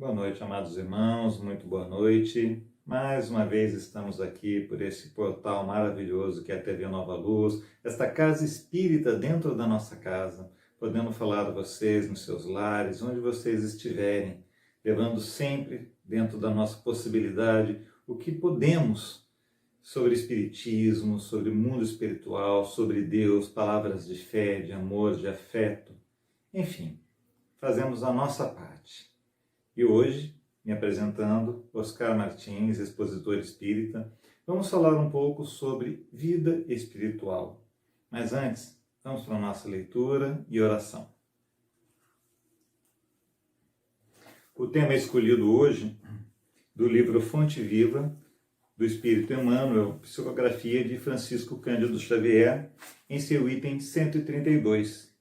Boa noite, amados irmãos, muito boa noite. Mais uma vez estamos aqui por esse portal maravilhoso que é a TV Nova Luz, esta casa espírita dentro da nossa casa, podendo falar a vocês nos seus lares, onde vocês estiverem, levando sempre dentro da nossa possibilidade o que podemos sobre espiritismo, sobre mundo espiritual, sobre Deus, palavras de fé, de amor, de afeto, enfim, fazemos a nossa parte. E hoje, me apresentando, Oscar Martins, expositor espírita, vamos falar um pouco sobre vida espiritual. Mas antes, vamos para a nossa leitura e oração. O tema escolhido hoje, do livro Fonte Viva, do Espírito Emmanuel, psicografia de Francisco Cândido Xavier, em seu item 132.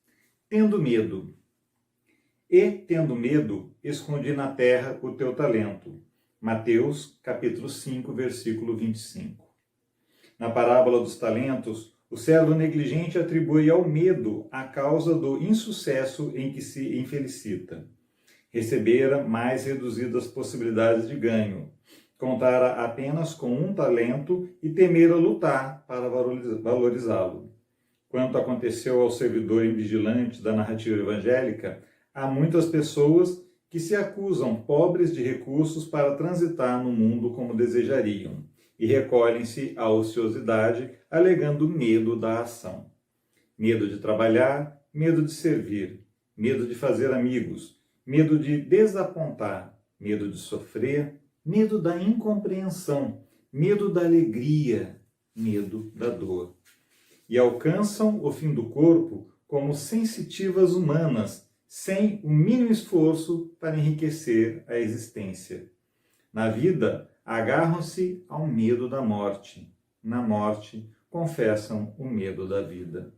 Tendo medo. E, tendo medo, escondi na terra o teu talento. Mateus, capítulo 5, versículo 25. Na parábola dos talentos, o servo negligente atribui ao medo a causa do insucesso em que se infelicita. Recebera mais reduzidas possibilidades de ganho. Contara apenas com um talento e temera lutar para valorizá-lo. Quanto aconteceu ao servidor invigilante da narrativa evangélica, há muitas pessoas que se acusam pobres de recursos para transitar no mundo como desejariam e recolhem-se à ociosidade, alegando medo da ação. Medo de trabalhar, medo de servir, medo de fazer amigos, medo de desapontar, medo de sofrer, medo da incompreensão, medo da alegria, medo da dor. E alcançam o fim do corpo como sensitivas humanas, sem o mínimo esforço para enriquecer a existência. Na vida, agarram-se ao medo da morte. Na morte, confessam o medo da vida.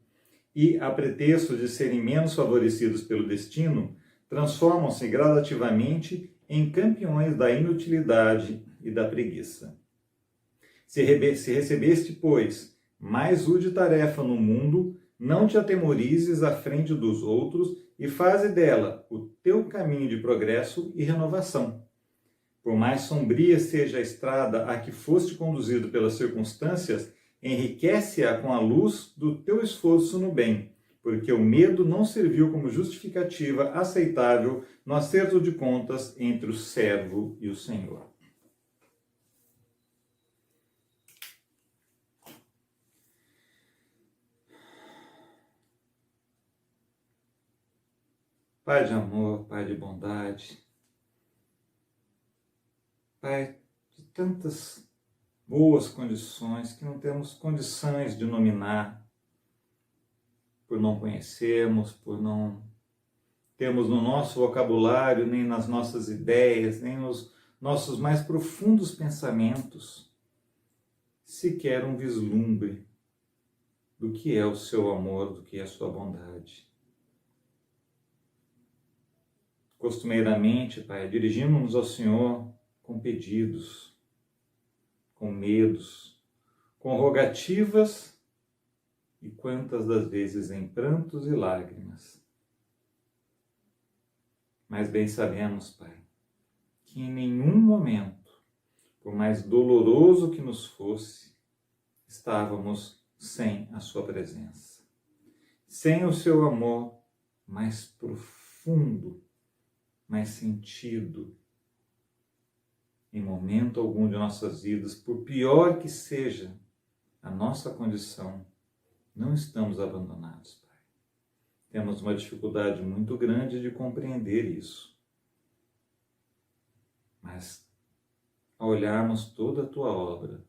E, a pretexto de serem menos favorecidos pelo destino, transformam-se gradativamente em campeões da inutilidade e da preguiça. Se recebeste, pois, mais útil tarefa no mundo, não te atemorizes à frente dos outros e faze dela o teu caminho de progresso e renovação. Por mais sombria seja a estrada a que foste conduzido pelas circunstâncias, enriquece-a com a luz do teu esforço no bem, porque o medo não serviu como justificativa aceitável no acerto de contas entre o servo e o Senhor. Pai de amor, Pai de bondade, Pai de tantas boas condições que não temos condições de nominar, por não conhecermos, por não termos no nosso vocabulário, nem nas nossas ideias, nem nos nossos mais profundos pensamentos, sequer um vislumbre do que é o seu amor, do que é a sua bondade. Costumeiramente, Pai, dirigimos-nos ao Senhor com pedidos, com medos, com rogativas e quantas das vezes em prantos e lágrimas. Mas bem sabemos, Pai, que em nenhum momento, por mais doloroso que nos fosse, estávamos sem a sua presença, sem o seu amor mais profundo, mais sentido, em momento algum de nossas vidas, por pior que seja a nossa condição, não estamos abandonados, Pai. Temos uma dificuldade muito grande de compreender isso. Mas, ao olharmos toda a Tua obra,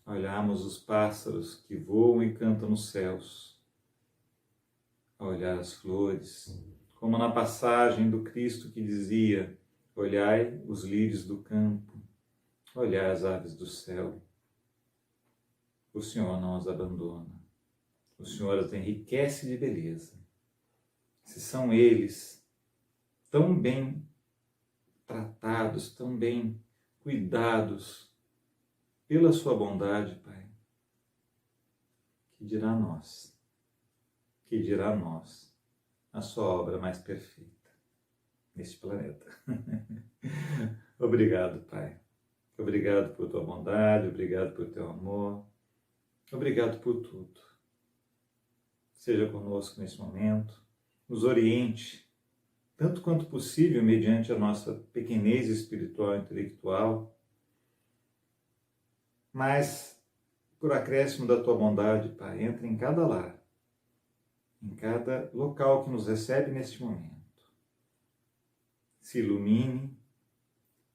ao olharmos os pássaros que voam e cantam nos céus, ao olhar as flores, como na passagem do Cristo que dizia: olhai os lírios do campo, olhai as aves do céu. O Senhor não os abandona. O Senhor os enriquece de beleza. Se são eles tão bem tratados, tão bem cuidados pela sua bondade, Pai, que dirá a nós? Que dirá a nós a sua obra mais perfeita? neste planeta. Obrigado, Pai. Obrigado por tua bondade, obrigado por teu amor, obrigado por tudo. Seja conosco nesse momento, nos oriente, tanto quanto possível, mediante a nossa pequenez espiritual e intelectual, mas, por acréscimo da tua bondade, Pai, entra em cada lar, em cada local que nos recebe neste momento. Se ilumine,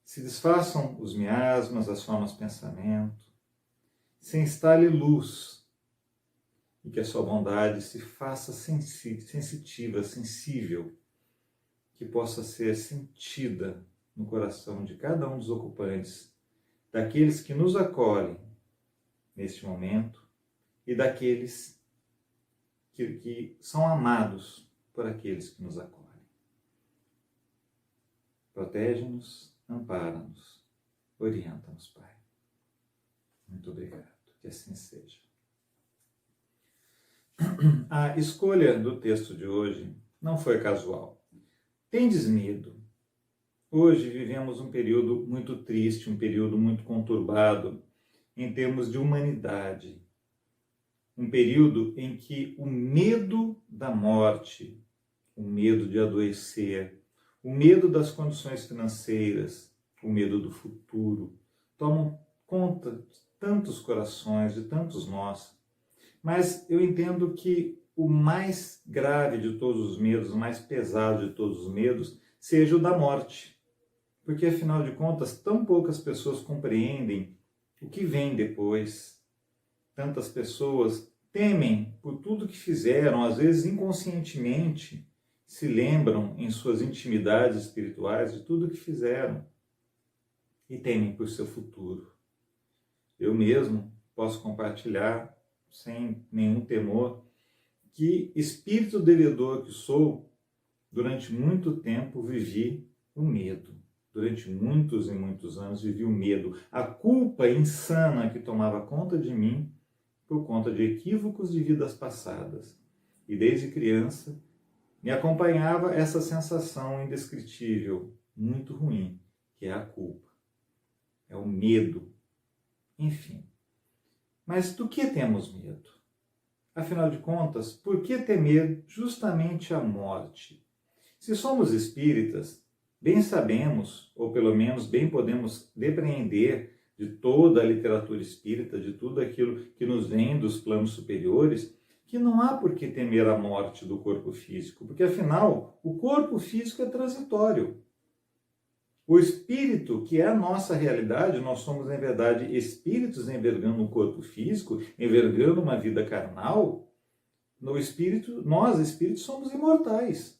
se desfaçam os miasmas, as formas de pensamento, se instale luz e que a sua bondade se faça sensitiva, sensível, que possa ser sentida no coração de cada um dos ocupantes, daqueles que nos acolhem neste momento e daqueles que são amados por aqueles que nos acolhem. Protege-nos, ampara-nos, orienta-nos, Pai. Muito obrigado, que assim seja. A escolha do texto de hoje não foi casual. Tendes medo. Hoje vivemos um período muito triste, um período muito conturbado em termos de humanidade. Um período em que o medo da morte, o medo de adoecer, o medo das condições financeiras, o medo do futuro, tomam conta de tantos corações, de tantos nós. Mas eu entendo que o mais grave de todos os medos, o mais pesado de todos os medos, seja o da morte. Porque, afinal de contas, tão poucas pessoas compreendem o que vem depois. Tantas pessoas temem por tudo que fizeram, às vezes inconscientemente, se lembram em suas intimidades espirituais de tudo que fizeram e temem por seu futuro. Eu mesmo posso compartilhar, sem nenhum temor, que espírito devedor que sou, durante muito tempo vivi o medo. Durante muitos e muitos anos vivi o medo, a culpa insana que tomava conta de mim por conta de equívocos de vidas passadas. E desde criança me acompanhava essa sensação indescritível, muito ruim, que é a culpa. É o medo. Enfim. Mas do que temos medo? Afinal de contas, por que temer justamente a morte? Se somos espíritas, bem sabemos, ou pelo menos bem podemos depreender de toda a literatura espírita, de tudo aquilo que nos vem dos planos superiores, que não há por que temer a morte do corpo físico, porque afinal o corpo físico é transitório. O espírito, que é a nossa realidade, nós somos, em verdade, espíritos envergando um corpo físico, envergando uma vida carnal. No espírito, nós, espíritos, somos imortais.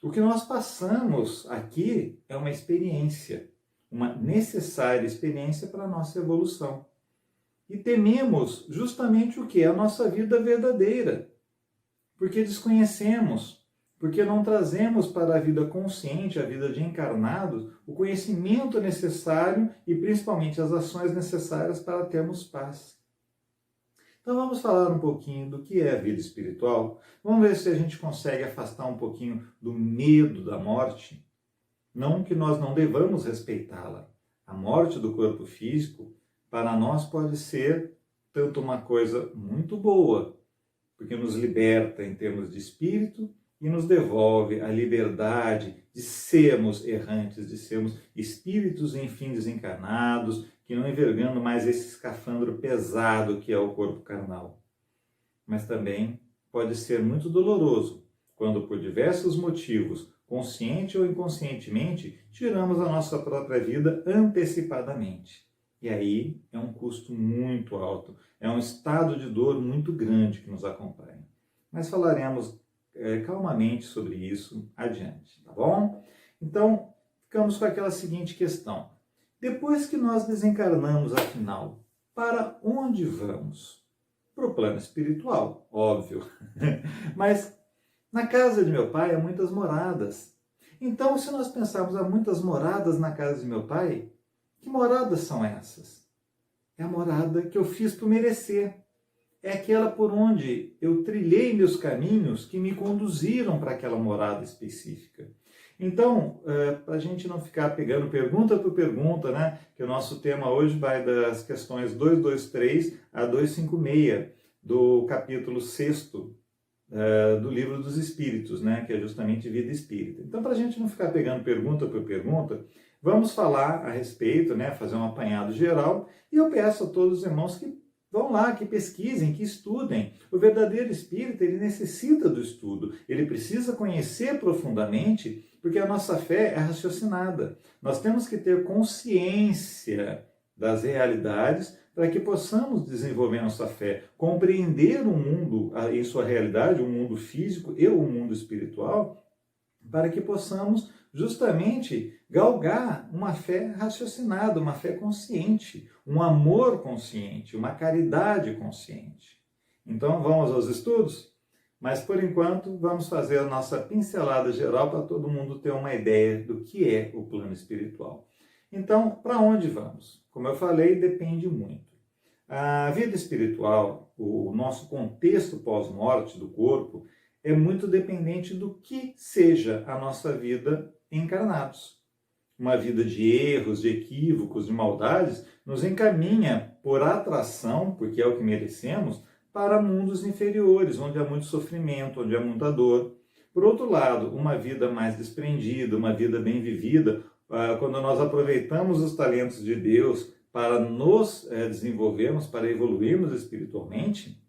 O que nós passamos aqui é uma experiência, uma necessária experiência para a nossa evolução. E tememos justamente o que é a nossa vida verdadeira, porque desconhecemos, porque não trazemos para a vida consciente, a vida de encarnados, o conhecimento necessário e principalmente as ações necessárias para termos paz. Então vamos falar um pouquinho do que é a vida espiritual. Vamos ver se a gente consegue afastar um pouquinho do medo da morte. Não que nós não devamos respeitá-la. A morte do corpo físico, para nós, pode ser tanto uma coisa muito boa, porque nos liberta em termos de espírito e nos devolve a liberdade de sermos errantes, de sermos espíritos, enfim, desencarnados, que não envergando mais esse escafandro pesado que é o corpo carnal. Mas também pode ser muito doloroso quando, por diversos motivos, consciente ou inconscientemente, tiramos a nossa própria vida antecipadamente. E aí é um custo muito alto, é um estado de dor muito grande que nos acompanha. Mas falaremos calmamente sobre isso adiante, tá bom? Então, ficamos com aquela seguinte questão. Depois que nós desencarnamos, afinal, para onde vamos? Para o plano espiritual, óbvio. Mas na casa de meu pai há muitas moradas. Então, se nós pensarmos há muitas moradas na casa de meu pai, que moradas são essas? É a morada que eu fiz por merecer. É aquela por onde eu trilhei meus caminhos que me conduziram para aquela morada específica. Então, para a gente não ficar pegando pergunta por pergunta, né, que o nosso tema hoje vai das questões 223 a 256 do capítulo 6º do Livro dos Espíritos, né, que é justamente vida espírita. Então, para a gente não ficar pegando pergunta por pergunta, vamos falar a respeito, né, fazer um apanhado geral, e eu peço a todos os irmãos que vão lá, que pesquisem, que estudem. O verdadeiro espírita, ele necessita do estudo, ele precisa conhecer profundamente, porque a nossa fé é raciocinada. Nós temos que ter consciência das realidades para que possamos desenvolver nossa fé, compreender o mundo em sua realidade, o mundo físico e o mundo espiritual, para que possamos justamente galgar uma fé raciocinada, uma fé consciente, um amor consciente, uma caridade consciente. Então, vamos aos estudos? Mas, por enquanto, vamos fazer a nossa pincelada geral para todo mundo ter uma ideia do que é o plano espiritual. Então, para onde vamos? Como eu falei, depende muito. A vida espiritual, o nosso contexto pós-morte do corpo, é muito dependente do que seja a nossa vida encarnados. Uma vida de erros, de equívocos, de maldades, nos encaminha por atração, porque é o que merecemos, para mundos inferiores, onde há muito sofrimento, onde há muita dor. Por outro lado, uma vida mais desprendida, uma vida bem vivida, quando nós aproveitamos os talentos de Deus para nos desenvolvermos, para evoluirmos espiritualmente,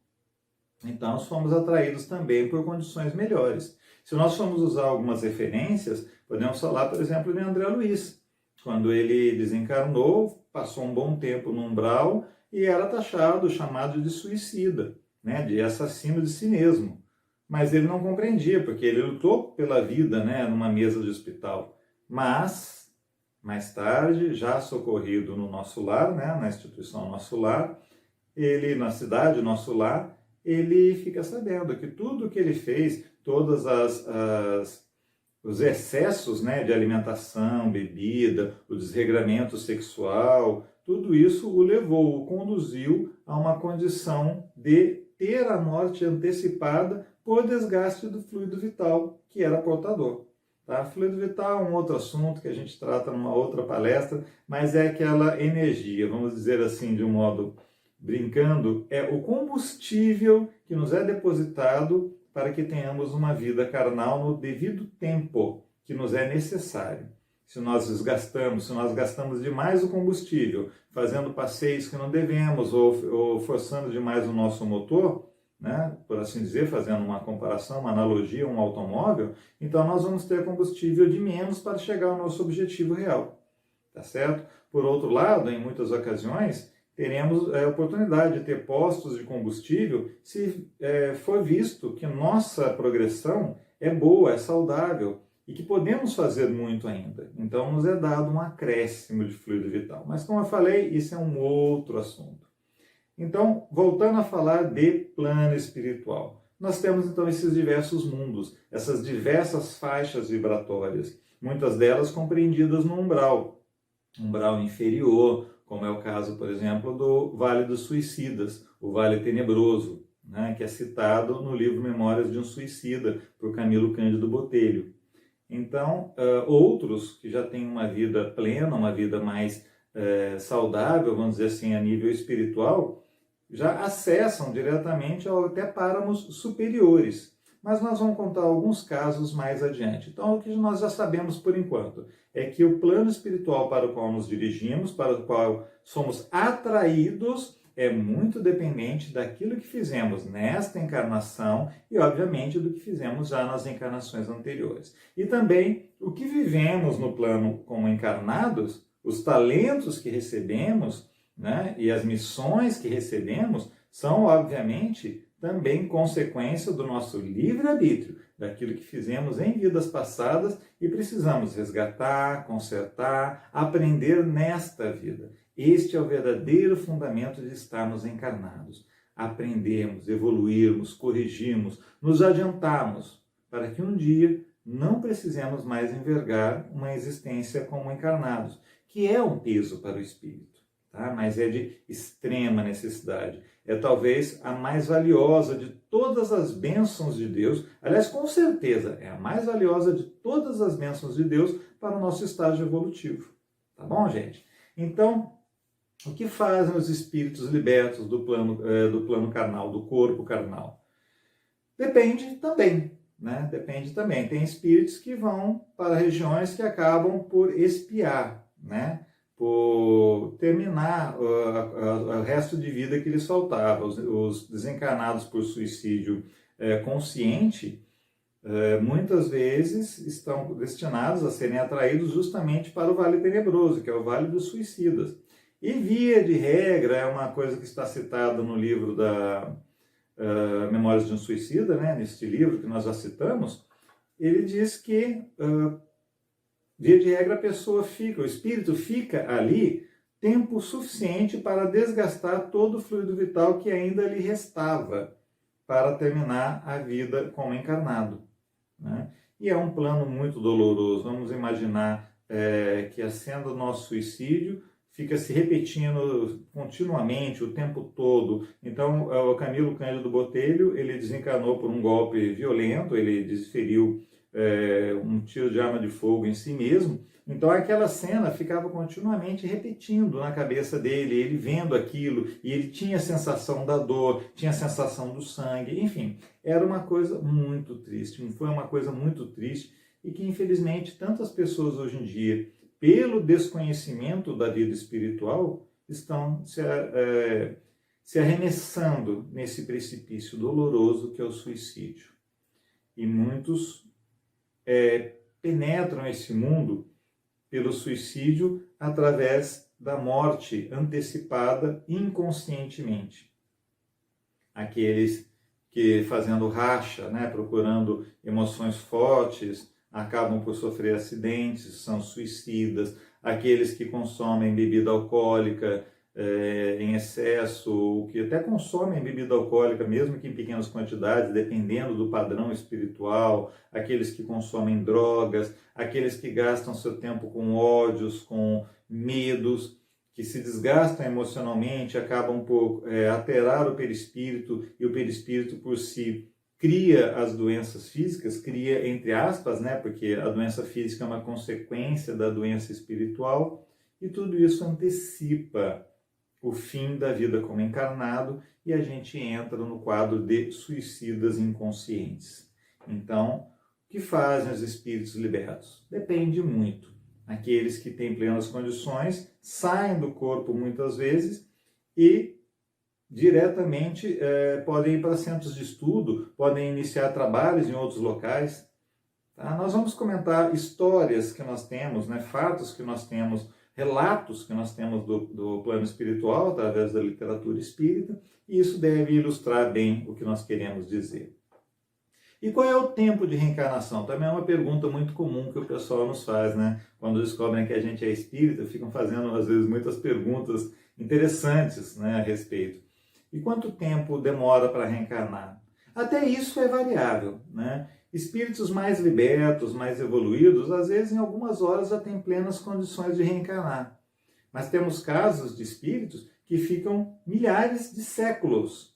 então somos atraídos também por condições melhores. Se nós formos usar algumas referências, podemos falar, por exemplo, de André Luiz. Quando ele desencarnou, passou um bom tempo no umbral e era taxado, chamado de suicida, né, de assassino de si mesmo. Mas ele não compreendia, porque ele lutou pela vida, né, numa mesa de hospital. Mas, mais tarde, já socorrido no Nosso Lar, né, na instituição Nosso Lar, ele, na cidade Nosso Lar, ele fica sabendo que tudo que ele fez, todos os excessos, né, de alimentação, bebida, o desregramento sexual, tudo isso o levou, o conduziu a uma condição de ter a morte antecipada por desgaste do fluido vital, que era portador. Tá? Fluido vital é um outro assunto que a gente trata numa outra palestra, mas é aquela energia, vamos dizer assim, de um modo brincando, é o combustível que nos é depositado para que tenhamos uma vida carnal no devido tempo que nos é necessário. Se nós desgastamos, se nós gastamos demais o combustível, fazendo passeios que não devemos ou forçando demais o nosso motor, né, por assim dizer, fazendo uma comparação, uma analogia, um automóvel, então nós vamos ter combustível de menos para chegar ao nosso objetivo real, tá certo? Por outro lado, em muitas ocasiões, teremos a oportunidade de ter postos de combustível se for visto que nossa progressão é boa, é saudável e que podemos fazer muito ainda. Então, nos é dado um acréscimo de fluido vital. Mas, como eu falei, isso é um outro assunto. Então, voltando a falar de plano espiritual. Nós temos, então, esses diversos mundos, essas diversas faixas vibratórias, muitas delas compreendidas no umbral inferior, como é o caso, por exemplo, do Vale dos Suicidas, o Vale Tenebroso, né, que é citado no livro Memórias de um Suicida, por Camilo Cândido Botelho. Então, outros que já têm uma vida plena, uma vida mais saudável, vamos dizer assim, a nível espiritual, já acessam diretamente até páramos superiores. Mas nós vamos contar alguns casos mais adiante. Então, o que nós já sabemos por enquanto é que o plano espiritual para o qual nos dirigimos, para o qual somos atraídos, é muito dependente daquilo que fizemos nesta encarnação e, obviamente, do que fizemos já nas encarnações anteriores. E também o que vivemos no plano como encarnados, os talentos que recebemos, né, e as missões que recebemos são, obviamente, também consequência do nosso livre-arbítrio, daquilo que fizemos em vidas passadas e precisamos resgatar, consertar, aprender nesta vida. Este é o verdadeiro fundamento de estarmos encarnados. Aprendermos, evoluirmos, corrigirmos, nos adiantarmos, para que um dia não precisemos mais envergar uma existência como encarnados, que é um peso para o espírito. tá? Mas é de extrema necessidade. É talvez a mais valiosa de todas as bênçãos de Deus. Aliás, com certeza, é a mais valiosa de todas as bênçãos de Deus para o nosso estágio evolutivo. Tá bom, gente? Então, o que fazem os espíritos libertos do plano carnal, do corpo carnal? Depende também, né? Depende também. Tem espíritos que vão para regiões que acabam por expiar, né? Por terminar o resto de vida que lhes faltava. Os desencarnados por suicídio consciente, muitas vezes estão destinados a serem atraídos justamente para o Vale Tenebroso, que é o Vale dos Suicidas. E via de regra, é uma coisa que está citada no livro da Memórias de um Suicida, né, neste livro que nós já citamos, ele diz que, via de regra, a pessoa fica, o espírito fica ali tempo suficiente para desgastar todo o fluido vital que ainda lhe restava para terminar a vida como encarnado, né? E é um plano muito doloroso. Vamos imaginar que a cena do nosso suicídio fica se repetindo continuamente, o tempo todo. Então, o Camilo Cândido Botelho, ele desencarnou por um golpe violento, ele desferiu um tiro de arma de fogo em si mesmo. Então, aquela cena ficava continuamente repetindo na cabeça dele, ele vendo aquilo, e ele tinha a sensação da dor, tinha a sensação do sangue, enfim, era uma coisa muito triste, foi uma coisa muito triste, e que, infelizmente, tantas pessoas hoje em dia, pelo desconhecimento da vida espiritual, estão se arremessando nesse precipício doloroso que é o suicídio. E muitos penetram esse mundo pelo suicídio através da morte antecipada inconscientemente. Aqueles que, fazendo racha, né, procurando emoções fortes, acabam por sofrer acidentes, são suicidas. Aqueles que consomem bebida alcoólica em excesso, ou que até consomem bebida alcoólica, mesmo que em pequenas quantidades, dependendo do padrão espiritual, aqueles que consomem drogas, aqueles que gastam seu tempo com ódios, com medos, que se desgastam emocionalmente, acabam por alterar o perispírito, e o perispírito por si cria as doenças físicas, cria entre aspas, né, porque a doença física é uma consequência da doença espiritual, e tudo isso antecipa o fim da vida como encarnado, e a gente entra no quadro de suicidas inconscientes. Então, o que fazem os espíritos libertos? Depende muito. Aqueles que têm plenas condições saem do corpo muitas vezes e diretamente podem ir para centros de estudo, podem iniciar trabalhos em outros locais. Tá? Nós vamos comentar histórias que nós temos, né, fatos que nós temos, relatos que nós temos do plano espiritual através da literatura espírita, e isso deve ilustrar bem o que nós queremos dizer. E qual é o tempo de reencarnação? Também é uma pergunta muito comum que o pessoal nos faz, né? Quando descobrem que a gente é espírita, ficam fazendo às vezes muitas perguntas interessantes, né, a respeito. E quanto tempo demora para reencarnar? Até isso é variável, né? Espíritos mais libertos, mais evoluídos, às vezes em algumas horas já têm plenas condições de reencarnar. Mas temos casos de espíritos que ficam milhares de séculos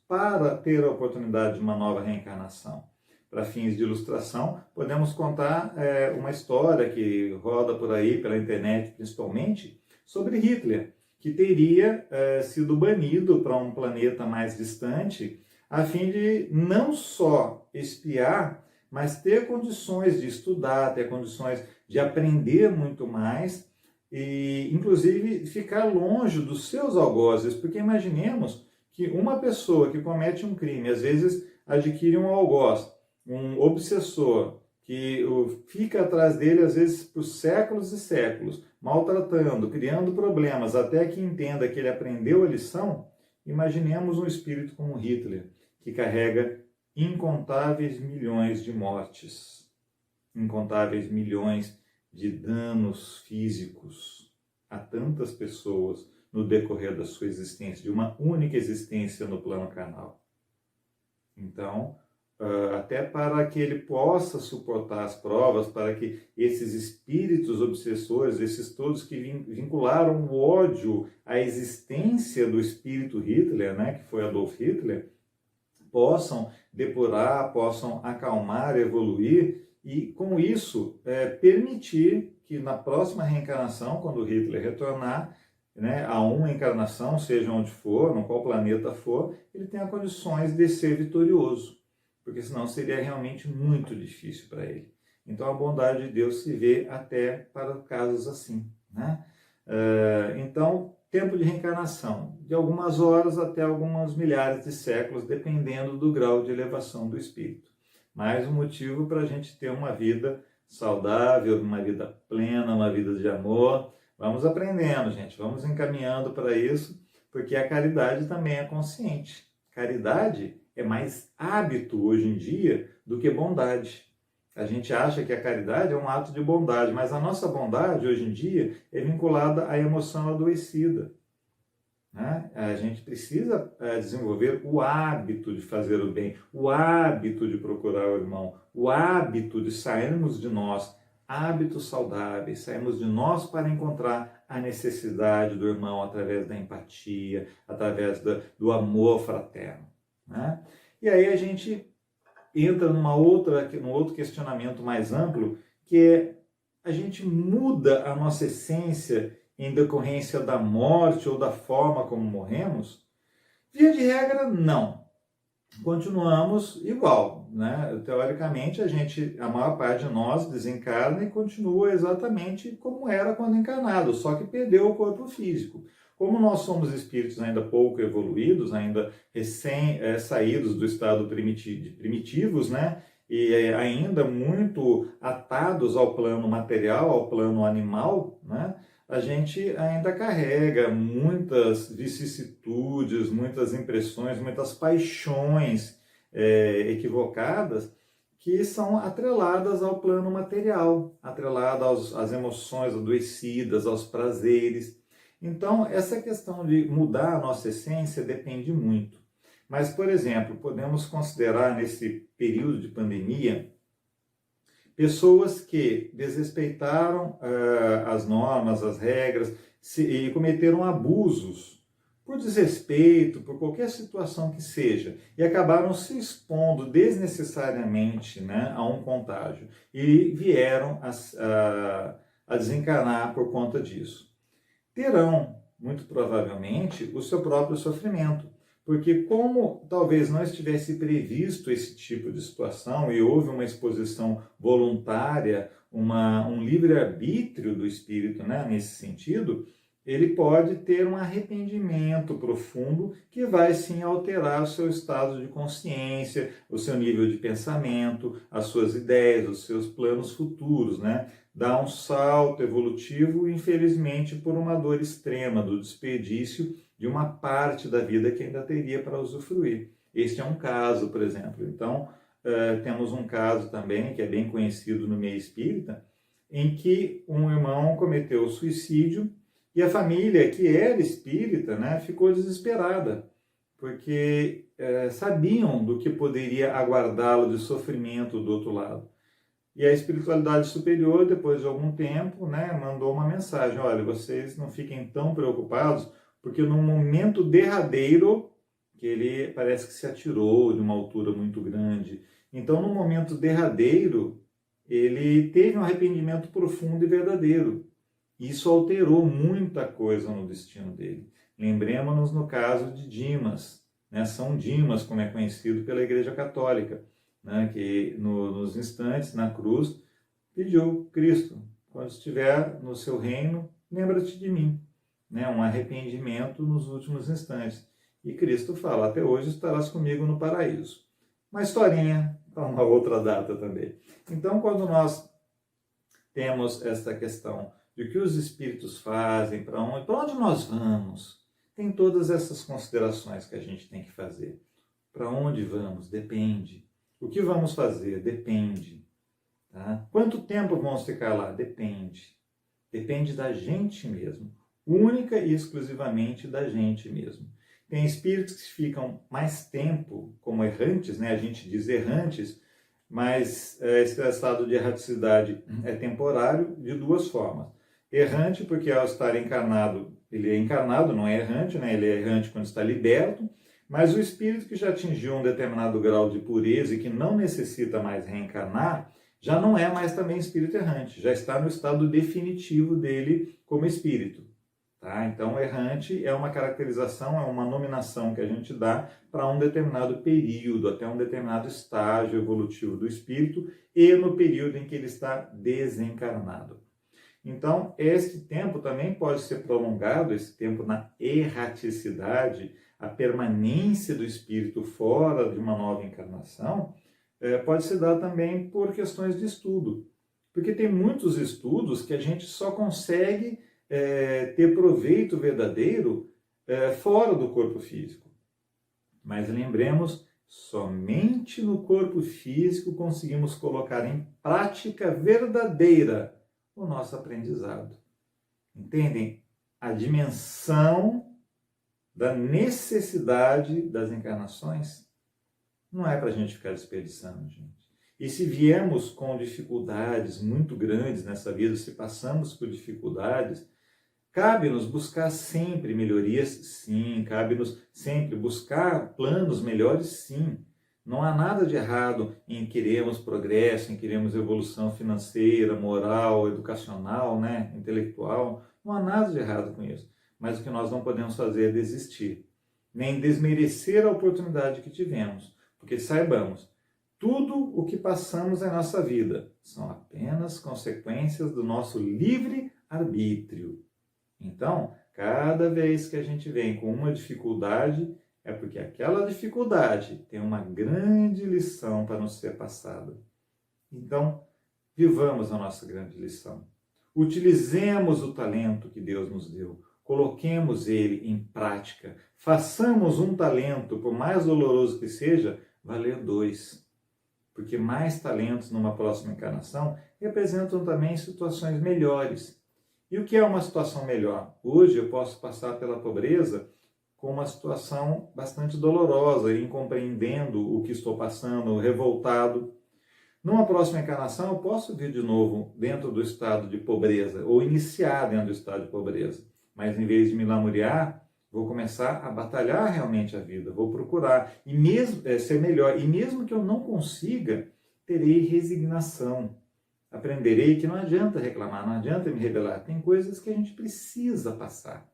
para ter a oportunidade de uma nova reencarnação. Para fins de ilustração, podemos contar uma história que roda por aí, pela internet principalmente, sobre Hitler, que teria sido banido para um planeta mais distante, a fim de não só espiar, mas ter condições de estudar, ter condições de aprender muito mais, e inclusive ficar longe dos seus algozes, porque imaginemos que uma pessoa que comete um crime, às vezes adquire um algoz, um obsessor, que fica atrás dele às vezes por séculos e séculos, maltratando, criando problemas, até que entenda que ele aprendeu a lição. Imaginemos um espírito como Hitler, que carrega incontáveis milhões de mortes, incontáveis milhões de danos físicos a tantas pessoas no decorrer da sua existência, de uma única existência no plano carnal. Então, até para que ele possa suportar as provas, para que esses espíritos obsessores, esses todos que vincularam o ódio à existência do espírito Hitler, né, que foi Adolf Hitler, possam depurar, possam acalmar, evoluir e, com isso, permitir que na próxima reencarnação, quando Hitler retornar, né, a uma encarnação, seja onde for, no qual planeta for, ele tenha condições de ser vitorioso, porque senão seria realmente muito difícil para ele. Então a bondade de Deus se vê até para casos assim, né? Então, tempo de reencarnação, de algumas horas até alguns milhares de séculos, dependendo do grau de elevação do espírito. Mais um motivo para a gente ter uma vida saudável, uma vida plena, uma vida de amor. Vamos aprendendo, gente, vamos encaminhando para isso, porque a caridade também é consciente. Caridade é mais hábito hoje em dia do que bondade. A gente acha que a caridade é um ato de bondade, mas a nossa bondade hoje em dia é vinculada à emoção adoecida, né? A gente precisa desenvolver o hábito de fazer o bem, o hábito de procurar o irmão, o hábito de sairmos de nós, hábitos saudáveis, sairmos de nós para encontrar a necessidade do irmão através da empatia, através do amor fraterno, né? E aí a gente entra num outro questionamento mais amplo, que é a gente muda a nossa essência em decorrência da morte ou da forma como morremos? Via de regra, não. Continuamos igual, né? Teoricamente, a maior parte de nós desencarna e continua exatamente como era quando encarnado, só que perdeu o corpo físico. Como nós somos espíritos ainda pouco evoluídos, ainda saídos do estado primitivos, né? E ainda muito atados ao plano material, ao plano animal, né? A gente ainda carrega muitas vicissitudes, muitas impressões, muitas paixões equivocadas que são atreladas ao plano material, atreladas às emoções adoecidas, aos prazeres. Então, essa questão de mudar a nossa essência depende muito. Mas, por exemplo, podemos considerar nesse período de pandemia pessoas que desrespeitaram as normas, as regras e cometeram abusos por desrespeito, por qualquer situação que seja, e acabaram se expondo desnecessariamente, né, a um contágio e vieram a desencarnar por conta disso. Terão, muito provavelmente, o seu próprio sofrimento. Porque como talvez não estivesse previsto esse tipo de situação e houve uma exposição voluntária, um livre-arbítrio do espírito, né, nesse sentido, ele pode ter um arrependimento profundo que vai sim alterar o seu estado de consciência, o seu nível de pensamento, as suas ideias, os seus planos futuros, né? Dá um salto evolutivo, infelizmente, por uma dor extrema do desperdício de uma parte da vida que ainda teria para usufruir. Este é um caso, por exemplo. Então, temos um caso também, que é bem conhecido no meio espírita, em que um irmão cometeu suicídio e a família, que era espírita, né, ficou desesperada, porque sabiam do que poderia aguardá-lo de sofrimento do outro lado. E a espiritualidade superior, depois de algum tempo, né, mandou uma mensagem: olha, vocês não fiquem tão preocupados, porque no momento derradeiro, que ele parece que se atirou de uma altura muito grande, então no momento derradeiro, ele teve um arrependimento profundo e verdadeiro. Isso alterou muita coisa no destino dele. Lembremos-nos no caso de Dimas, né, São Dimas, como é conhecido pela Igreja Católica, né, que nos instantes, na cruz, pediu: Cristo, quando estiver no seu reino, lembra-te de mim. Né, um arrependimento nos últimos instantes. E Cristo fala: até hoje estarás comigo no paraíso. Uma historinha para uma outra data também. Então, quando nós temos essa questão de o que os espíritos fazem, para onde nós vamos, tem todas essas considerações que a gente tem que fazer. Para onde vamos? Depende. O que vamos fazer? Depende. Tá? Quanto tempo vamos ficar lá? Depende. Depende da gente mesmo. Única e exclusivamente da gente mesmo. Tem espíritos que ficam mais tempo como errantes, né? A gente diz errantes, mas esse estado de erraticidade é temporário de duas formas. Errante, porque ao estar encarnado, ele é encarnado, não é errante, né? Ele é errante quando está liberto, mas o espírito que já atingiu um determinado grau de pureza e que não necessita mais reencarnar, já não é mais também espírito errante, já está no estado definitivo dele como espírito. Tá? Então, errante é uma caracterização, é uma nominação que a gente dá para um determinado período, até um determinado estágio evolutivo do espírito e no período em que ele está desencarnado. Então, este tempo também pode ser prolongado, esse tempo na erraticidade, a permanência do espírito fora de uma nova encarnação, pode se dar também por questões de estudo. Porque tem muitos estudos que a gente só consegue ter proveito verdadeiro fora do corpo físico. Mas lembremos, somente no corpo físico conseguimos colocar em prática verdadeira o nosso aprendizado. Entendem? A dimensão da necessidade das encarnações não é para a gente ficar desperdiçando, gente. E se viemos com dificuldades muito grandes nessa vida, se passamos por dificuldades, cabe-nos buscar sempre melhorias, sim. Cabe-nos sempre buscar planos melhores, sim. Não há nada de errado em querermos progresso, em querermos evolução financeira, moral, educacional, né, intelectual. Não há nada de errado com isso. Mas o que nós não podemos fazer é desistir, nem desmerecer a oportunidade que tivemos. Porque saibamos, tudo o que passamos em nossa vida são apenas consequências do nosso livre arbítrio. Então, cada vez que a gente vem com uma dificuldade, é porque aquela dificuldade tem uma grande lição para nos ser passada. Então, vivamos a nossa grande lição. Utilizemos o talento que Deus nos deu. Coloquemos ele em prática. Façamos um talento, por mais doloroso que seja, valer 2. Porque mais talentos numa próxima encarnação representam também situações melhores. E o que é uma situação melhor? Hoje eu posso passar pela pobreza com uma situação bastante dolorosa, incompreendendo o que estou passando, revoltado. Numa próxima encarnação eu posso vir de novo dentro do estado de pobreza, ou iniciar dentro do estado de pobreza. Mas em vez de me lamuriar, vou começar a batalhar realmente a vida, vou procurar e mesmo ser melhor. E mesmo que eu não consiga, terei resignação. Aprenderei que não adianta reclamar, não adianta me rebelar. Tem coisas que a gente precisa passar.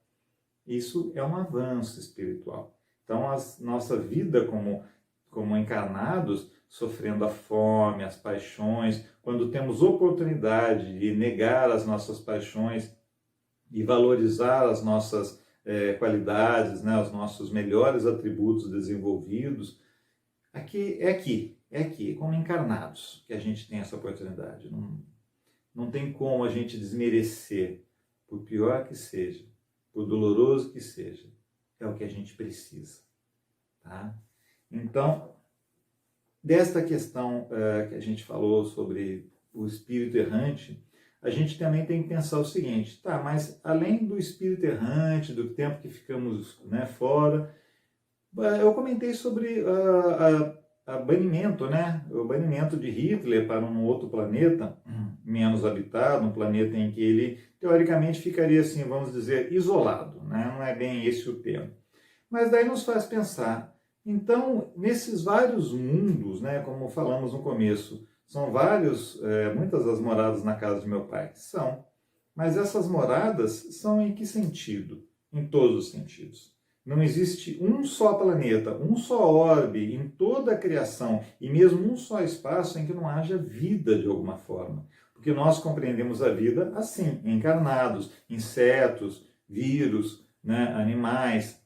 Isso é um avanço espiritual. Então, a nossa vida como encarnados, sofrendo a fome, as paixões, quando temos oportunidade de negar as nossas paixões e valorizar as nossas qualidades, né, os nossos melhores atributos desenvolvidos, é aqui, como encarnados, que a gente tem essa oportunidade. Não tem como a gente desmerecer, por pior que seja, por doloroso que seja, é o que a gente precisa. Tá? Então, desta questão que a gente falou sobre o espírito errante, a gente também tem que pensar o seguinte, tá, mas além do espírito errante, do tempo que ficamos, né, fora, eu comentei sobre banimento, né? O banimento de Hitler para um outro planeta menos habitado, um planeta em que ele, teoricamente, ficaria assim, vamos dizer, isolado, né? Não é bem esse o termo. Mas daí nos faz pensar, então, nesses vários mundos, né, como falamos no começo, são muitas das moradas na casa de meu pai. São. Mas essas moradas são em que sentido? Em todos os sentidos. Não existe um só planeta, um só orbe em toda a criação e mesmo um só espaço em que não haja vida de alguma forma. Porque nós compreendemos a vida assim, encarnados, insetos, vírus, né, animais.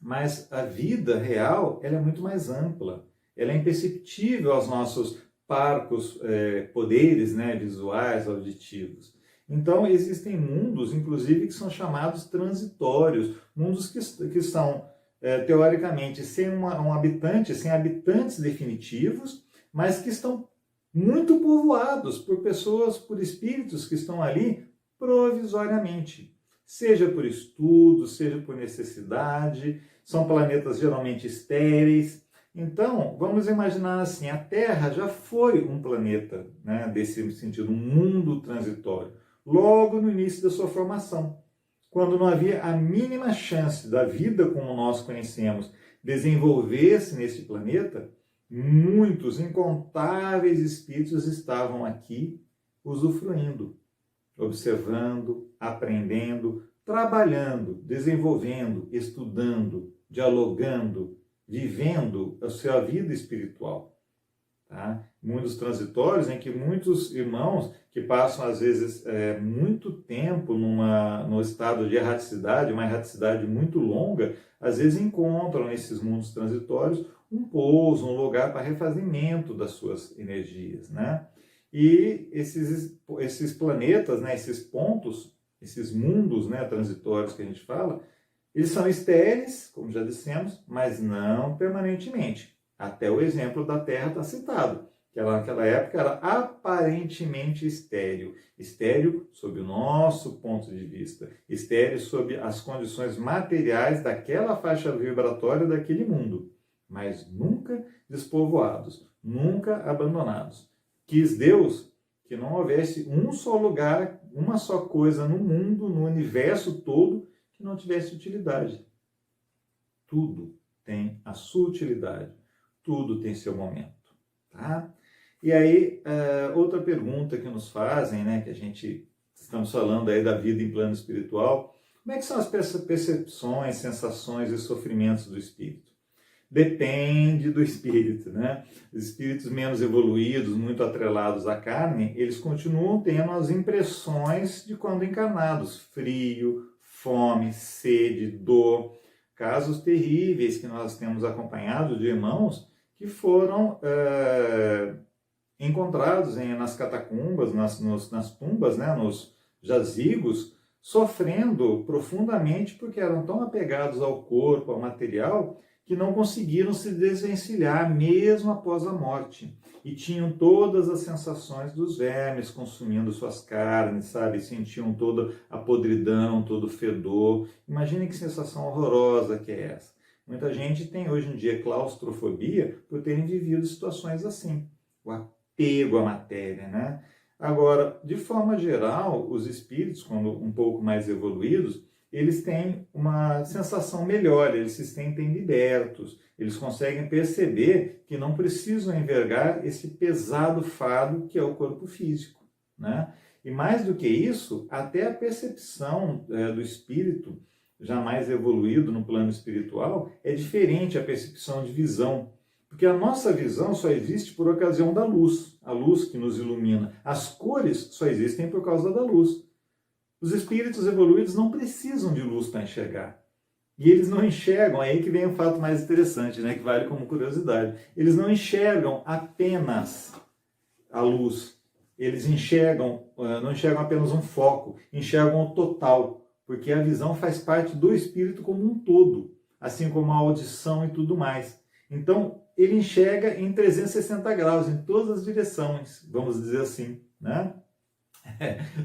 Mas a vida real, ela é muito mais ampla. Ela é imperceptível aos nossos parcos poderes, né, visuais, auditivos. Então, existem mundos, inclusive, que são chamados transitórios, mundos que são, teoricamente, sem um habitante, sem habitantes definitivos, mas que estão muito povoados por pessoas, por espíritos que estão ali provisoriamente. Seja por estudo, seja por necessidade, são planetas geralmente estéreis. Então, vamos imaginar assim, a Terra já foi um planeta, né, desse sentido, um mundo transitório, logo no início da sua formação, quando não havia a mínima chance da vida como nós conhecemos desenvolver-se nesse planeta. Muitos, incontáveis espíritos estavam aqui usufruindo, observando, aprendendo, trabalhando, desenvolvendo, estudando, dialogando, vivendo a sua vida espiritual. Tá? Mundos transitórios em que muitos irmãos que passam às vezes muito tempo no estado de erraticidade, uma erraticidade muito longa, às vezes encontram nesses mundos transitórios um pouso, um lugar para refazimento das suas energias, né? E esses planetas, né, esses pontos, esses mundos, né, transitórios que a gente fala, eles são estéreis, como já dissemos, mas não permanentemente. Até o exemplo da Terra está citado, que ela, naquela época era aparentemente estéril. Estéril sob o nosso ponto de vista, estéril sob as condições materiais daquela faixa vibratória daquele mundo, mas nunca despovoados, nunca abandonados. Quis Deus que não houvesse um só lugar, uma só coisa no mundo, no universo todo, que não tivesse utilidade. Tudo tem a sua utilidade, tudo tem seu momento. Tá? E aí, outra pergunta que nos fazem, né, que a gente estamos falando aí da vida em plano espiritual, como é que são as percepções, sensações e sofrimentos do espírito? Depende do espírito, né? Os espíritos menos evoluídos, muito atrelados à carne, eles continuam tendo as impressões de quando encarnados: frio, fome, sede, dor, casos terríveis que nós temos acompanhado de irmãos que foram encontrados nas catacumbas, nas tumbas, né, nos jazigos, sofrendo profundamente porque eram tão apegados ao corpo, ao material, que não conseguiram se desvencilhar mesmo após a morte. E tinham todas as sensações dos vermes consumindo suas carnes, sabe? Sentiam toda a podridão, todo o fedor. Imaginem que sensação horrorosa que é essa. Muita gente tem hoje em dia claustrofobia por terem vivido situações assim. O apego à matéria, né? Agora, de forma geral, os espíritos, quando um pouco mais evoluídos, eles têm uma sensação melhor, eles se sentem libertos, eles conseguem perceber que não precisam envergar esse pesado fardo que é o corpo físico, né? E mais do que isso, até a percepção do espírito, já mais evoluído no plano espiritual, é diferente a percepção de visão, porque a nossa visão só existe por ocasião da luz, a luz que nos ilumina. As cores só existem por causa da luz. Os espíritos evoluídos não precisam de luz para enxergar. E eles não enxergam, aí que vem o fato mais interessante, né, que vale como curiosidade. Eles não enxergam apenas a luz. Eles enxergam, não enxergam apenas um foco, enxergam o total, porque a visão faz parte do espírito como um todo, assim como a audição e tudo mais. Então, ele enxerga em 360 graus, em todas as direções, vamos dizer assim, né?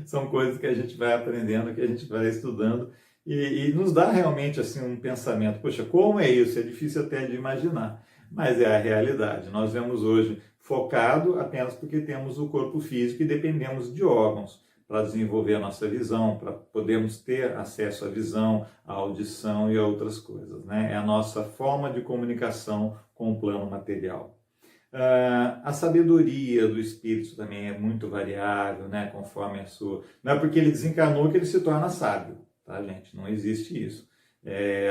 São coisas que a gente vai aprendendo, que a gente vai estudando e nos dá realmente assim um pensamento, poxa, como é isso? É difícil até de imaginar, mas é a realidade. Nós vemos hoje focado apenas porque temos o corpo físico e dependemos de órgãos para desenvolver a nossa visão, para podermos ter acesso à visão, à audição e a outras coisas, né? É a nossa forma de comunicação com o plano material. A sabedoria do espírito também é muito variável, né, conforme a sua... Não é porque ele desencarnou que ele se torna sábio, tá, gente? Não existe isso.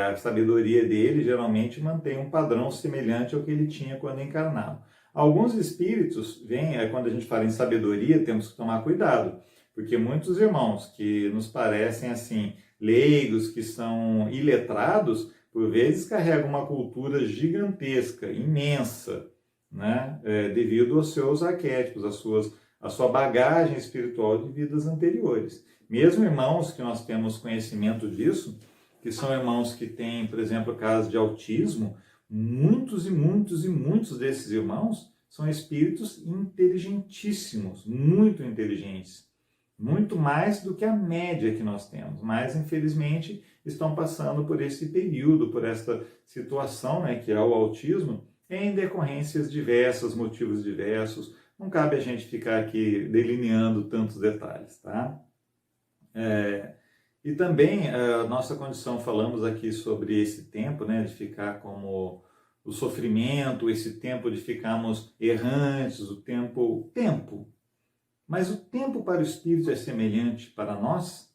A sabedoria dele geralmente mantém um padrão semelhante ao que ele tinha quando encarnado. Alguns espíritos, quando a gente fala em sabedoria, temos que tomar cuidado, porque muitos irmãos que nos parecem assim, leigos, que são iletrados, por vezes carregam uma cultura gigantesca, imensa, né? Devido aos seus arquétipos, a sua bagagem espiritual de vidas anteriores. Mesmo irmãos que nós temos conhecimento disso, que são irmãos que têm, por exemplo, casos de autismo, muitos e muitos e muitos desses irmãos são espíritos inteligentíssimos, muito inteligentes, muito mais do que a média que nós temos, mas infelizmente estão passando por esse período, por esta situação, né, que é o autismo, em decorrências diversas, motivos diversos. Não cabe a gente ficar aqui delineando tantos detalhes, tá? E também a nossa condição, falamos aqui sobre esse tempo, né, de ficar como o sofrimento, esse tempo de ficarmos errantes, o tempo. Mas o tempo para o Espírito é semelhante para nós?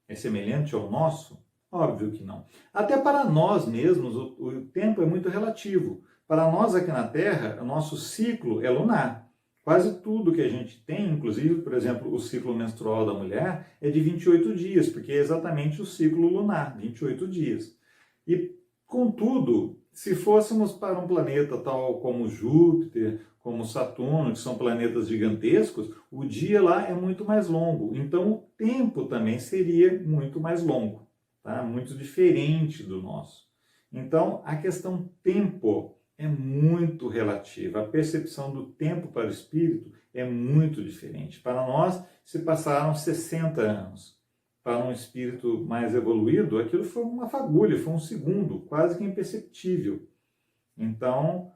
É semelhante ao nosso? Óbvio que não. Até para nós mesmos, o tempo é muito relativo. Para nós aqui na Terra, o nosso ciclo é lunar. Quase tudo que a gente tem, inclusive, por exemplo, o ciclo menstrual da mulher, é de 28 dias, porque é exatamente o ciclo lunar, 28 dias. E, contudo, se fôssemos para um planeta tal como Júpiter, como Saturno, que são planetas gigantescos, o dia lá é muito mais longo. Então, o tempo também seria muito mais longo, tá? Muito diferente do nosso. Então, a questão tempo é muito relativa. A percepção do tempo para o espírito é muito diferente. Para nós, se passaram 60 anos. Para um espírito mais evoluído, aquilo foi uma fagulha, foi um segundo, quase que imperceptível. Então,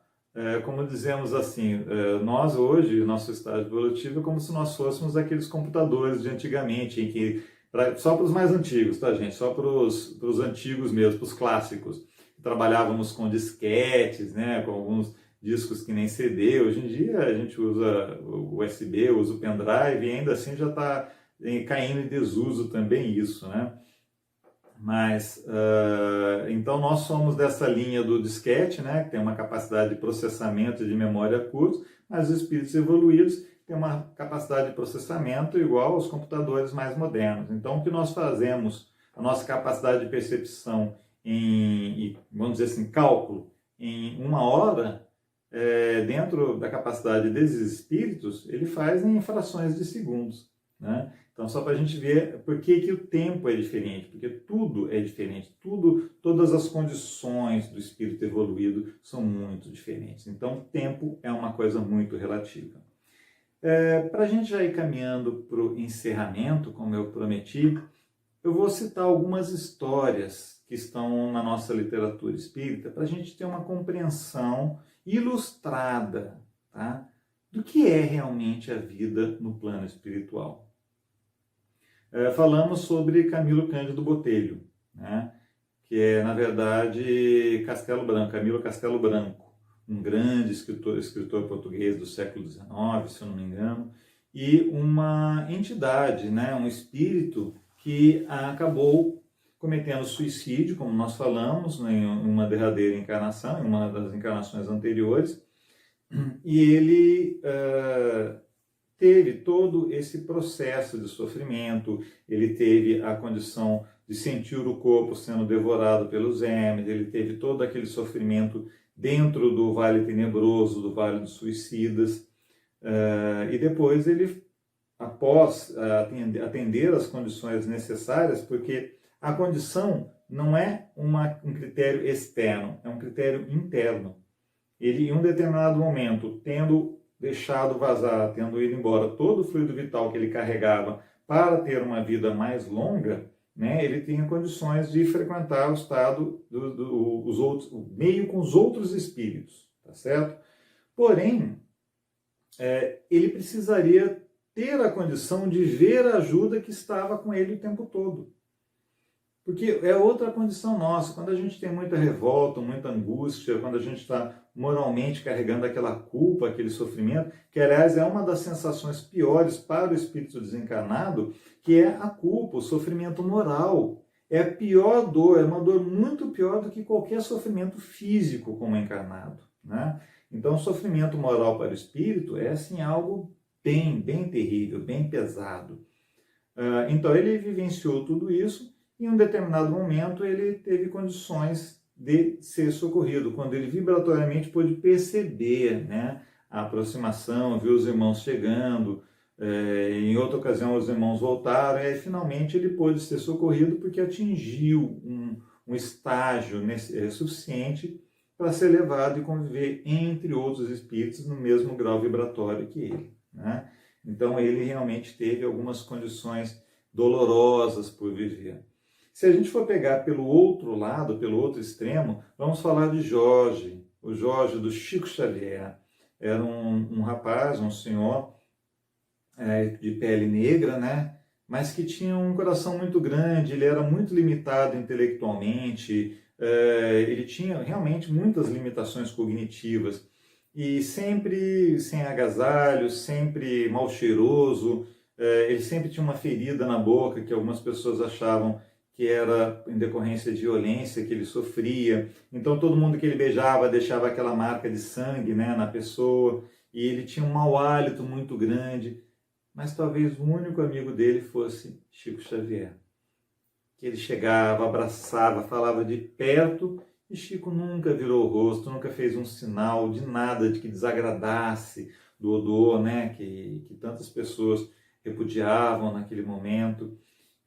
como dizemos assim, nós hoje, nosso estágio evolutivo é como se nós fôssemos aqueles computadores de antigamente, em que, só para os mais antigos, tá, gente? Só para os antigos mesmo, para os clássicos. Trabalhávamos com disquetes, né, com alguns discos que nem CD. Hoje em dia a gente usa o USB, usa o pendrive e ainda assim já está caindo em desuso também isso, né? Mas, então nós somos dessa linha do disquete, né, que tem uma capacidade de processamento e de memória curta, mas os espíritos evoluídos têm uma capacidade de processamento igual aos computadores mais modernos. Então o que nós fazemos, a nossa capacidade de percepção vamos dizer assim, cálculo, em 1 hora, dentro da capacidade desses espíritos, ele faz em frações de segundos, né? Então, só para a gente ver por que o tempo é diferente, porque tudo é diferente, todas as condições do espírito evoluído são muito diferentes. Então, o tempo é uma coisa muito relativa. Para a gente já ir caminhando para o encerramento, como eu prometi, eu vou citar algumas histórias que estão na nossa literatura espírita para a gente ter uma compreensão ilustrada, tá, do que é realmente a vida no plano espiritual. Falamos sobre Camilo Cândido Botelho, né, que é, na verdade, Castelo Branco, Camilo Castelo Branco, um grande escritor português do século XIX, se eu não me engano, e uma entidade, né, um espírito que acabou cometendo suicídio, como nós falamos, em uma derradeira encarnação, em uma das encarnações anteriores, e ele teve todo esse processo de sofrimento, ele teve a condição de sentir o corpo sendo devorado pelos vermes, ele teve todo aquele sofrimento dentro do Vale Tenebroso, do Vale dos Suicidas, e depois ele, após atender as condições necessárias, porque a condição não é um critério externo, é um critério interno. Ele, em um determinado momento, tendo deixado vazar, tendo ido embora todo o fluido vital que ele carregava para ter uma vida mais longa, né, ele tinha condições de frequentar o estado dos outros, meio com os outros espíritos, tá certo? Porém, ele precisaria ter a condição de ver a ajuda que estava com ele o tempo todo. Porque é outra condição nossa, quando a gente tem muita revolta, muita angústia, quando a gente está moralmente carregando aquela culpa, aquele sofrimento, que aliás é uma das sensações piores para o espírito desencarnado, que é a culpa, o sofrimento moral. É a pior dor, é uma dor muito pior do que qualquer sofrimento físico como encarnado, né? Então o sofrimento moral para o espírito é assim algo bem terrível, bem pesado. Então ele vivenciou tudo isso. Em um determinado momento, ele teve condições de ser socorrido, quando ele vibratoriamente pôde perceber, né, a aproximação, viu os irmãos chegando, em outra ocasião os irmãos voltaram, e aí, finalmente ele pôde ser socorrido porque atingiu um estágio suficiente para ser levado e conviver entre outros espíritos no mesmo grau vibratório que ele, né? Então ele realmente teve algumas condições dolorosas por viver. Se a gente for pegar pelo outro lado, pelo outro extremo, vamos falar de Jorge, o Jorge do Chico Xavier. Era um rapaz, um senhor de pele negra, né? Mas que tinha um coração muito grande, ele era muito limitado intelectualmente, ele tinha realmente muitas limitações cognitivas e sempre sem agasalho, sempre mal cheiroso, ele sempre tinha uma ferida na boca que algumas pessoas achavam que era em decorrência de violência que ele sofria. Então todo mundo que ele beijava deixava aquela marca de sangue, né, na pessoa, e ele tinha um mau hálito muito grande. Mas talvez o único amigo dele fosse Chico Xavier. Que ele chegava, abraçava, falava de perto, e Chico nunca virou o rosto, nunca fez um sinal de nada de que desagradasse do odor, né, que tantas pessoas repudiavam naquele momento.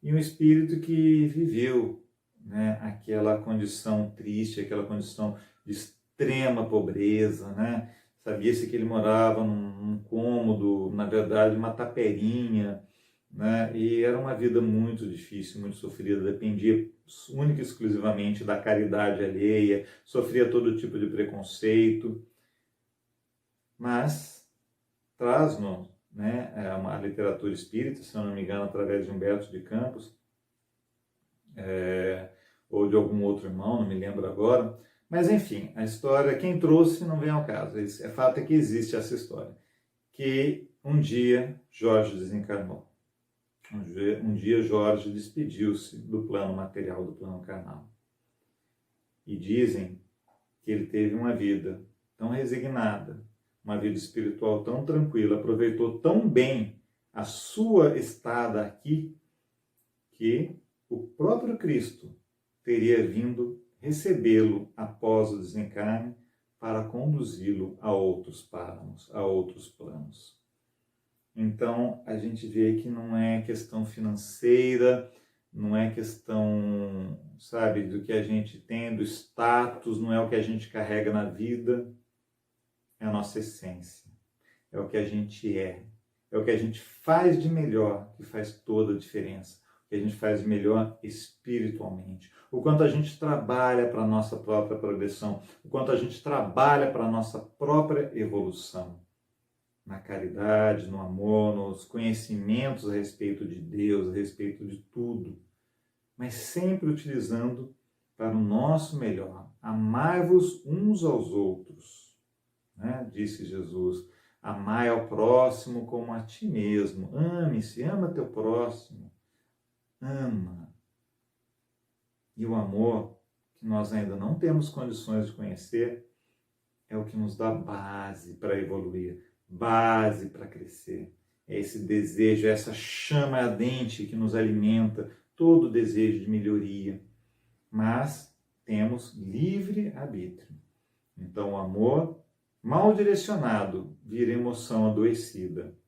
E um espírito que viveu, né, aquela condição triste, aquela condição de extrema pobreza, né? Sabia-se que ele morava num cômodo, na verdade, uma taperinha, né? E era uma vida muito difícil, muito sofrida, dependia única e exclusivamente da caridade alheia, sofria todo tipo de preconceito, mas traz-nos, né, a literatura espírita, se eu não me engano, através de Humberto de Campos, ou de algum outro irmão, não me lembro agora, mas enfim, a história, quem trouxe não vem ao caso, é fato é que existe essa história, que um dia Jorge desencarnou, um dia Jorge despediu-se do plano material, do plano carnal, e dizem que ele teve uma vida tão resignada, uma vida espiritual tão tranquila, aproveitou tão bem a sua estada aqui, que o próprio Cristo teria vindo recebê-lo após o desencarne para conduzi-lo a outros páramos, a outros planos. Então, a gente vê que não é questão financeira, não é questão, sabe, do que a gente tem, do status, não é o que a gente carrega na vida, é a nossa essência, é o que a gente é o que a gente faz de melhor que faz toda a diferença, o que a gente faz de melhor espiritualmente, o quanto a gente trabalha para a nossa própria progressão, o quanto a gente trabalha para a nossa própria evolução, na caridade, no amor, nos conhecimentos a respeito de Deus, a respeito de tudo, mas sempre utilizando para o nosso melhor. Amai-vos uns aos outros, né? Disse Jesus. Amai ao próximo como a ti mesmo. Ame-se, ama teu próximo. Ama. E o amor, que nós ainda não temos condições de conhecer, é o que nos dá base para evoluir, base para crescer. É esse desejo, essa chama ardente que nos alimenta, todo desejo de melhoria. Mas temos livre arbítrio. Então o amor mal direcionado vira emoção adoecida.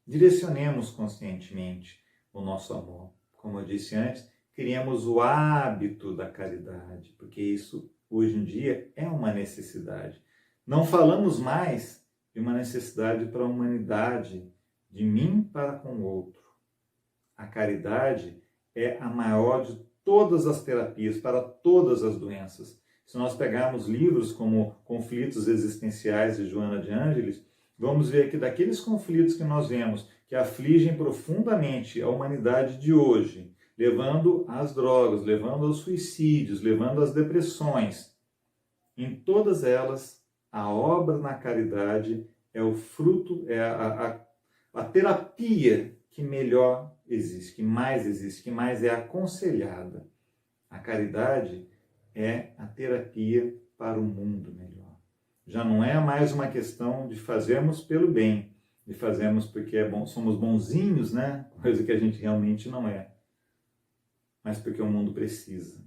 Direcionemos conscientemente o nosso amor. Como eu disse antes, criemos o hábito da caridade, porque isso hoje em dia é uma necessidade. Não falamos mais de uma necessidade para a humanidade, de mim para com o outro. A caridade é a maior de todas as terapias, para todas as doenças. Se nós pegarmos livros como Conflitos Existenciais de Joana de Ângeles, vamos ver que daqueles conflitos que nós vemos, que afligem profundamente a humanidade de hoje, levando às drogas, levando aos suicídios, levando às depressões, em todas elas, a obra na caridade é o fruto, é a terapia que melhor existe, que mais é aconselhada. A caridade é a terapia para um mundo melhor. Já não é mais uma questão de fazermos pelo bem, de fazermos porque é bom, somos bonzinhos, né? Coisa que a gente realmente não é. Mas porque o mundo precisa.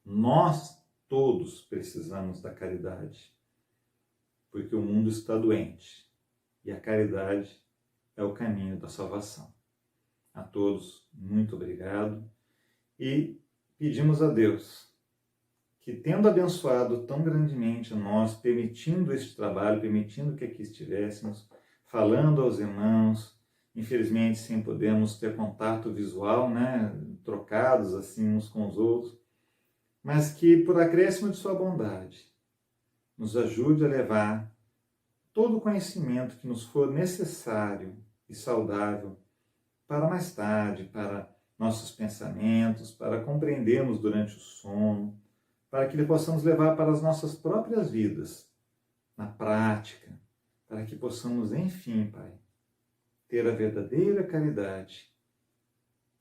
Nós todos precisamos da caridade. Porque o mundo está doente. E a caridade é o caminho da salvação. A todos, muito obrigado. E pedimos a Deus que, tendo abençoado tão grandemente a nós, permitindo este trabalho, permitindo que aqui estivéssemos, falando aos irmãos, infelizmente sem podermos ter contato visual, né, trocados assim uns com os outros, mas que por acréscimo de sua bondade nos ajude a levar todo o conhecimento que nos for necessário e saudável para mais tarde, para nossos pensamentos, para compreendermos durante o sono, para que possamos levar para as nossas próprias vidas, na prática, para que possamos, enfim, Pai, ter a verdadeira caridade,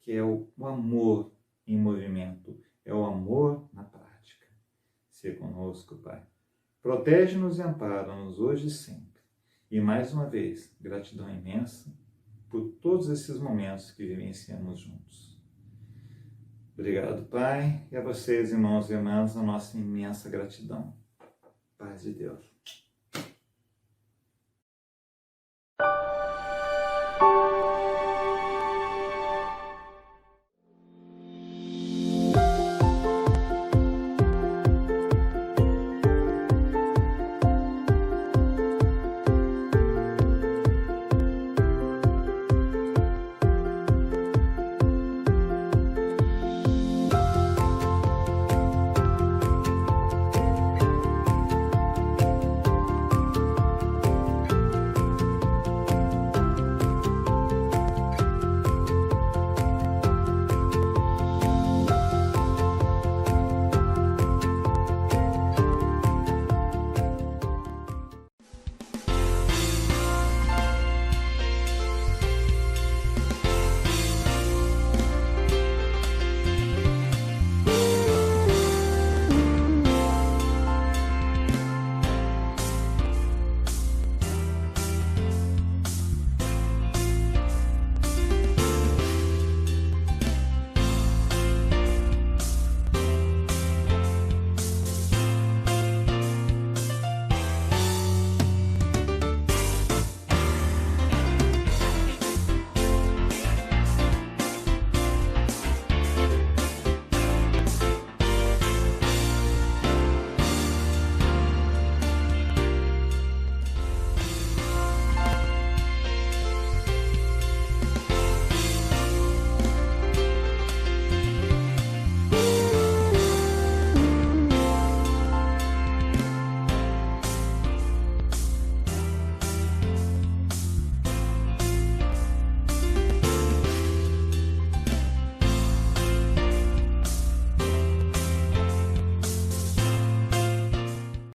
que é o amor em movimento, é o amor na prática. Se conosco, Pai. Protege-nos e ampara-nos hoje e sempre. E mais uma vez, gratidão imensa por todos esses momentos que vivenciamos juntos. Obrigado, Pai, e a vocês, irmãos e irmãs, a nossa imensa gratidão. Paz de Deus.